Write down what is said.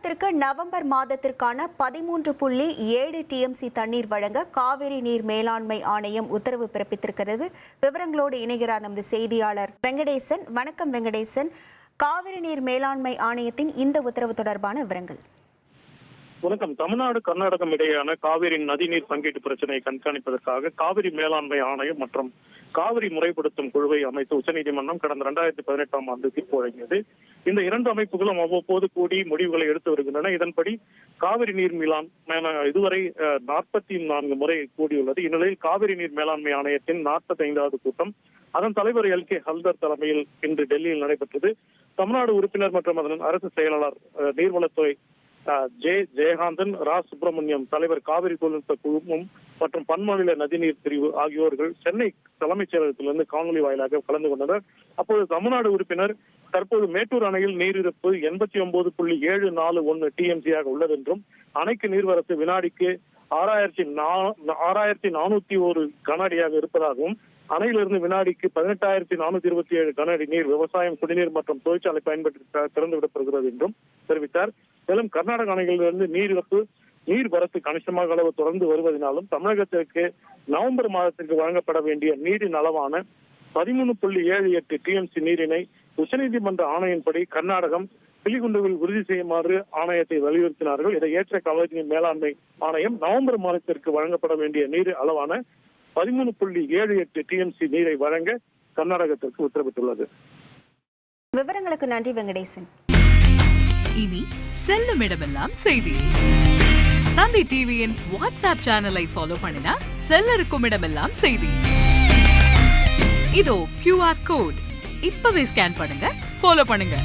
தமிழகத்திற்கு நவம்பர் மாதத்திற்கான 13.7 டிஎம்சி தண்ணீர் வழங்க காவிரி நீர் மேலாண்மை ஆணையம் உத்தரவு பிறப்பித்திருக்கிறது. விவரங்களோடு இணைகிறார் நமது செய்தியாளர் வெங்கடேசன். வணக்கம் வெங்கடேசன். காவிரி நீர் மேலாண்மை ஆணையத்தின் இந்த உத்தரவு தொடர்பான விவரங்கள். வணக்கம். தமிழ்நாடு கர்நாடகம் இடையேயான காவிரி நதிநீர் பங்கீட்டு பிரச்சனையை கண்காணிப்பதற்காக காவிரி மேலாண்மை ஆணையம் மற்றும் காவிரி முறைப்படுத்தும் குழுவை அமைத்து உச்சநீதிமன்றம் கடந்த 2018ஆம் ஆண்டு தீர்ப்பு வழங்கியது. இந்த இரண்டு அமைப்புகளும் அவ்வப்போது கூடி முடிவுகளை எடுத்து வருகின்றன. இதன்படி காவிரி நீர் மேலாண்மை இதுவரை 44 முறை கூடியுள்ளது. இந்நிலையில் காவிரி நீர் மேலாண்மை ஆணையத்தின் 45வது கூட்டம் அதன் தலைவர் எல்.கே. ஹல்தர் தலைமையில் இன்று டெல்லியில் நடைபெற்றது. தமிழ்நாடு உறுப்பினர் மற்றும் அதன் அரசு செயலாளர் நீர்வளத்துறை ஜெயகாந்தன், சுப்பிரமணியம் தலைவர் காவிரி தொழில்நுட்ப குழுமம் மற்றும் பன்மாநில நதிநீர் பிரிவு ஆகியோர்கள் சென்னை தலைமைச் செயலகத்திலிருந்து காணொலி வாயிலாக கலந்து கொண்டனர். அப்போது தமிழ்நாடு உறுப்பினர் தற்போது மேட்டூர் அணையில் நீரிருப்பு 89.741 டிஎம்சியாக உள்ளது என்றும் அணைக்கு நீர்வரத்து வினாடிக்கு 6401 கன அடியாக இருப்பதாகவும் அணையிலிருந்து வினாடிக்கு 18,427 கன அடி நீர் விவசாயம், குடிநீர் மற்றும் தொழிற்சாலை பயன்படுத்த திறந்துவிடப்படுகிறது என்றும் தெரிவித்தார். மேலும் கர்நாடக அணைகளிலிருந்து நீர் வரத்து கணிசமாக அளவு தொடர்ந்து வருவதனாலும் தமிழகத்திற்கு நவம்பர் மாதத்திற்கு வழங்கப்பட வேண்டிய நீரின் அளவான 13.78 டிஎம்சி நீரினை உச்சநீதிமன்ற ஆணையின்படி கர்நாடகம் பிலிகுண்டுவில் உறுதி செய்யுமாறு ஆணையத்தை வலியுறுத்தினார்கள். இதை ஏற்ற காவிரி மேலாண்மை ஆணையம் நவம்பர் மாதத்திற்கு வழங்கப்பட வேண்டிய நீர் அளவான 13.78 டிஎம்சி நீரை வழங்க கர்நாடகத்திற்கு உத்தரவிட்டுள்ளது. விவரங்களுக்கு நன்றி வெங்கடேசன். இனி செல்லும் இடமெல்லாம் செய்தி. தந்தை டிவியின் வாட்ஸ்அப் சேனலை ஃபாலோ பண்ணினா செல்லருக்கும் இடமெல்லாம் செய்தி. இதோ QR கோட் இப்பவே ஸ்கேன் பண்ணுங்க, ஃபாலோ பண்ணுங்க.